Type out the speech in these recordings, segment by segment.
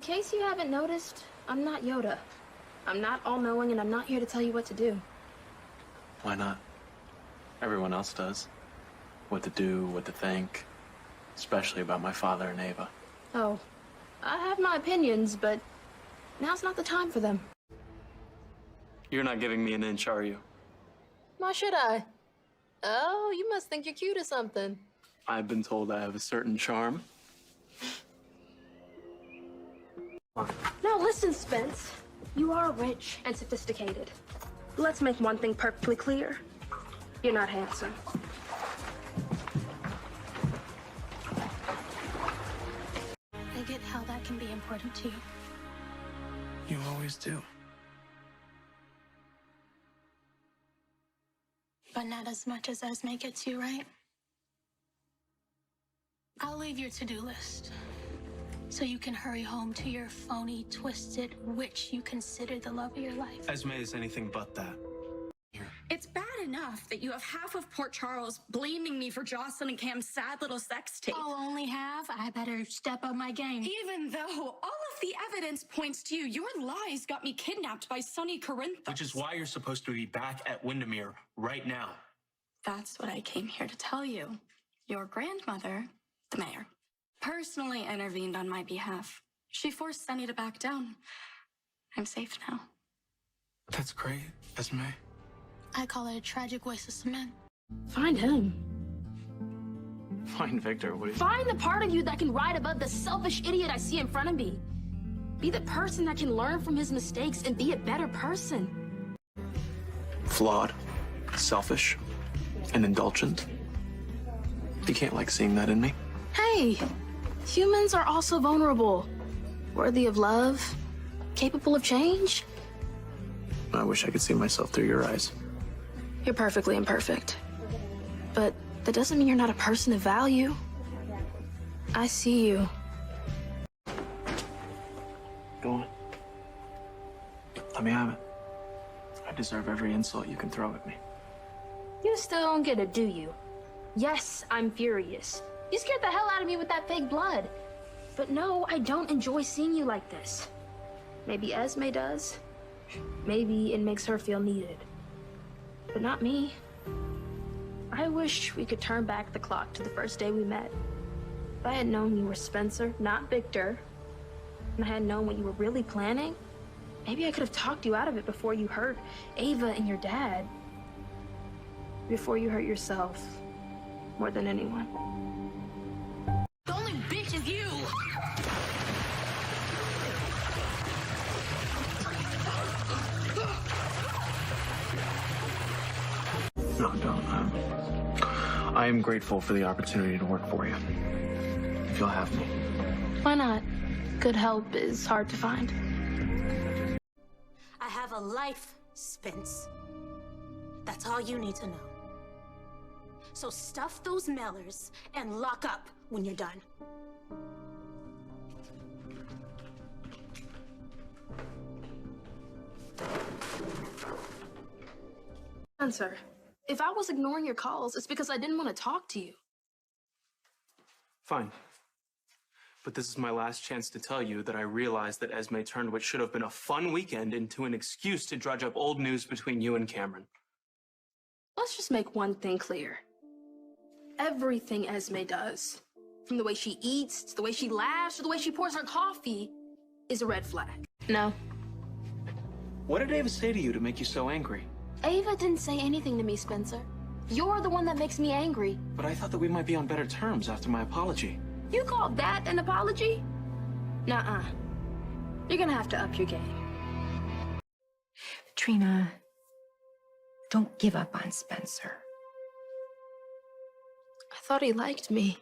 In case you haven't noticed, I'm not Yoda. I'm not all-knowing, and I'm not here to tell you what to do. Why not? Everyone else does. What to do, what to think. Especially about my father and Ava. Oh, I have my opinions, but now's not the time for them. You're not giving me an inch, are you? Why should I? Oh, you must think you're cute or something. I've been told I have a certain charm. Now listen, Spence. You are rich and sophisticated. Let's make one thing perfectly clear. You're not handsome. I get how that can be important to you. You always do. But not as much as Esme gets you, right? I'll leave your to-do list so you can hurry home to your phony, twisted witch you consider the love of your life. Esme is anything but that. It's bad enough that you have half of Port Charles blaming me for Jocelyn and Cam's sad little sex tape. I'll only have. I better step up my game. Even though all of the evidence points to you, your lies got me kidnapped by Sonny Corinthos. Which is why you're supposed to be back at Windermere right now. That's what I came here to tell you. Your grandmother, the mayor, personally intervened on my behalf. She forced Sonny to back down. I'm safe now. That's great, Esme. I call it a tragic waste of cement. Find him. Find Victor, what do you... Find the part of you that can ride above the selfish idiot I see in front of me. Be the person that can learn from his mistakes and be a better person. Flawed, selfish, and indulgent. You can't like seeing that in me. Hey, humans are also vulnerable, worthy of love, capable of change. I wish I could see myself through your eyes. You're perfectly imperfect. But that doesn't mean you're not a person of value. I see you. Go on. Let me have it. I deserve every insult you can throw at me. You still don't get it, do you? Yes, I'm furious. You scared the hell out of me with that fake blood. But no, I don't enjoy seeing you like this. Maybe Esme does. Maybe it makes her feel needed. But not me. I wish we could turn back the clock to the first day we met. If I had known you were Spencer, not Victor, and I had known what you were really planning, maybe I could have talked you out of it before you hurt Ava and your dad. Before you hurt yourself, more than anyone. The only bitch is you! No, don't. I am grateful for the opportunity to work for you. If you'll have me. Why not? Good help is hard to find. I have a life, Spence. That's all you need to know. So stuff those mailers and lock up when you're done. Spencer, if I was ignoring your calls, it's because I didn't want to talk to you. Fine. But this is my last chance to tell you that I realized that Esme turned what should have been a fun weekend into an excuse to drudge up old news between you and Cameron. Let's just make one thing clear. Everything Esme does, from the way she eats, to the way she laughs, to the way she pours her coffee, is a red flag. No. What did Ava say to you to make you so angry? Ava didn't say anything to me, Spencer. You're the one that makes me angry. But I thought that we might be on better terms after my apology. You call that an apology? Nuh-uh. You're gonna have to up your game. Trina, don't give up on Spencer. I thought he liked me.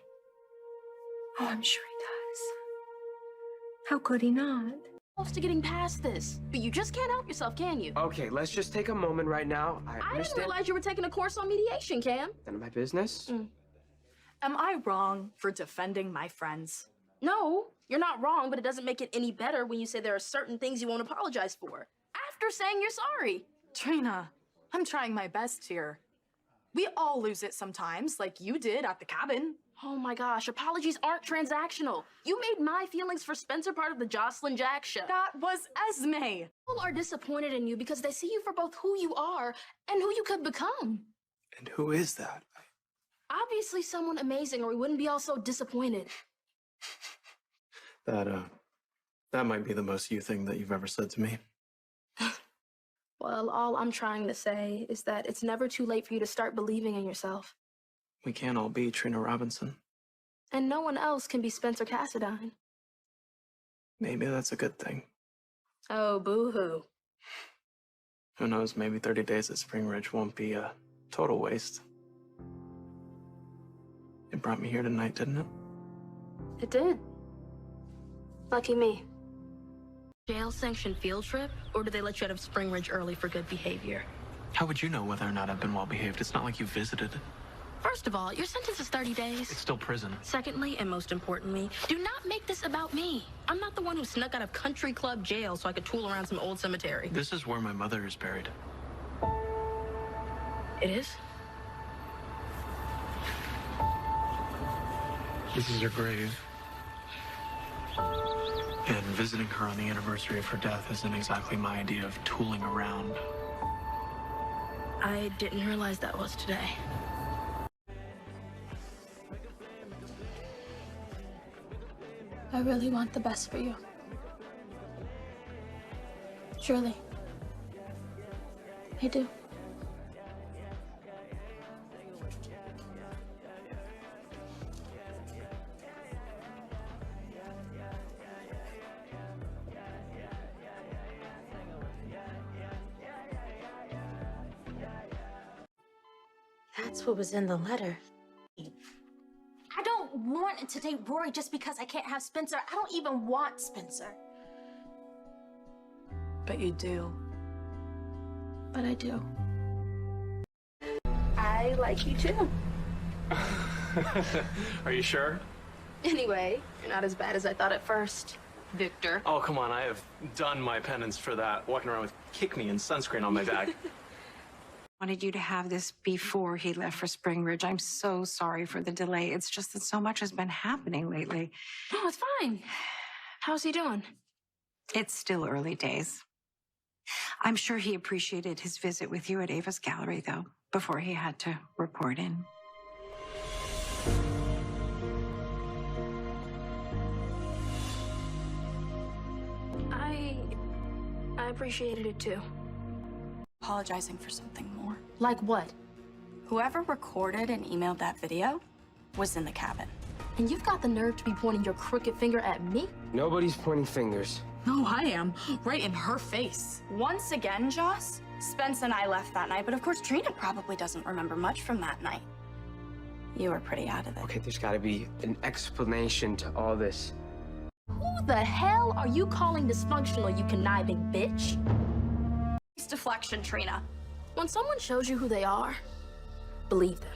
Oh, I'm sure he does. How could he not? Close to getting past this, but you just can't help yourself, can you? Okay, let's just take a moment right now. I didn't understand. realize you were taking a course on mediation, Cam. None of my business. Am I wrong for defending my friends? No, you're not wrong, but it doesn't make it any better when you say there are certain things you won't apologize for after saying you're sorry. Trina, I'm trying my best here. We all lose it sometimes, like you did at the cabin. Oh my gosh, apologies aren't transactional. You made my feelings for Spencer part of the Jocelyn Jack show. That was Esme. People are disappointed in you because they see you for both who you are and who you could become. And who is that? Obviously someone amazing, or we wouldn't be all so disappointed. That might be the most you thing that you've ever said to me. Well, all I'm trying to say is that it's never too late for you to start believing in yourself. We can't all be Trina Robinson. And no one else can be Spencer Cassadine. Maybe that's a good thing. Oh, boo-hoo. Who knows, maybe 30 days at Spring Ridge won't be a total waste. It brought me here tonight, didn't it? It did. Lucky me. Jail-sanctioned field trip, or do they let you out of Spring Ridge early for good behavior? How would you know whether or not I've been well behaved? It's not like you visited. First of all, your sentence is 30 days. It's still prison. Secondly, and most importantly, do not make this about me. I'm not the one who snuck out of country club jail so I could tool around some old cemetery. This is where my mother is buried. It is? This is her grave. And visiting her on the anniversary of her death isn't exactly my idea of tooling around. I didn't realize that was today. I really want the best for you. Truly. I do. That's what was in the letter. I don't want to date Rory just because I can't have Spencer. I don't even want Spencer. But you do. But I do. I like you too. Are you sure? Anyway, you're not as bad as I thought at first, Victor. Oh, come on. I have done my penance for that. Walking around with Kick Me and sunscreen on my back. Wanted you to have this before he left for Spring Ridge. I'm so sorry for the delay. It's just that so much has been happening lately. No, it's fine. How's he doing? It's still early days. I'm sure he appreciated his visit with you at Ava's gallery, though, before he had to report in. I appreciated it too. Apologizing for something more. Like what? Whoever recorded and emailed that video was in the cabin. And you've got the nerve to be pointing your crooked finger at me? Nobody's pointing fingers. No, I am. Right in her face. Once again, Joss, Spence and I left that night, but of course Trina probably doesn't remember much from that night. You were pretty out of it. Okay, there's gotta be an explanation to all this. Who the hell are you calling dysfunctional, you conniving bitch? It's deflection, Trina. When someone shows you who they are, believe them.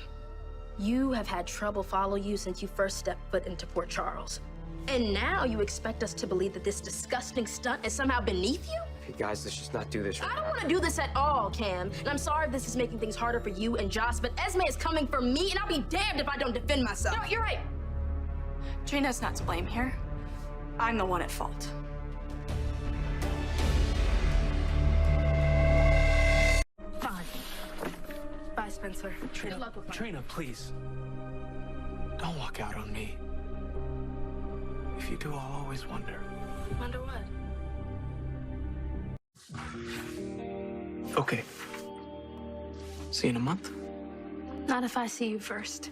You have had trouble follow you since you first stepped foot into Port Charles. And now you expect us to believe that this disgusting stunt is somehow beneath you? Hey guys, let's just not do this right I don't now. want to do this at all, Cam. And I'm sorry if this is making things harder for you and Joss, but Esme is coming for me, and I'll be damned if I don't defend myself. No, you're right. Trina's not to blame here. I'm the one at fault. Fine. Bye, Spencer. Good luck with Trina, please. Don't walk out on me. If you do, I'll always wonder. Wonder what? Okay. See you in a month. Not if I see you first.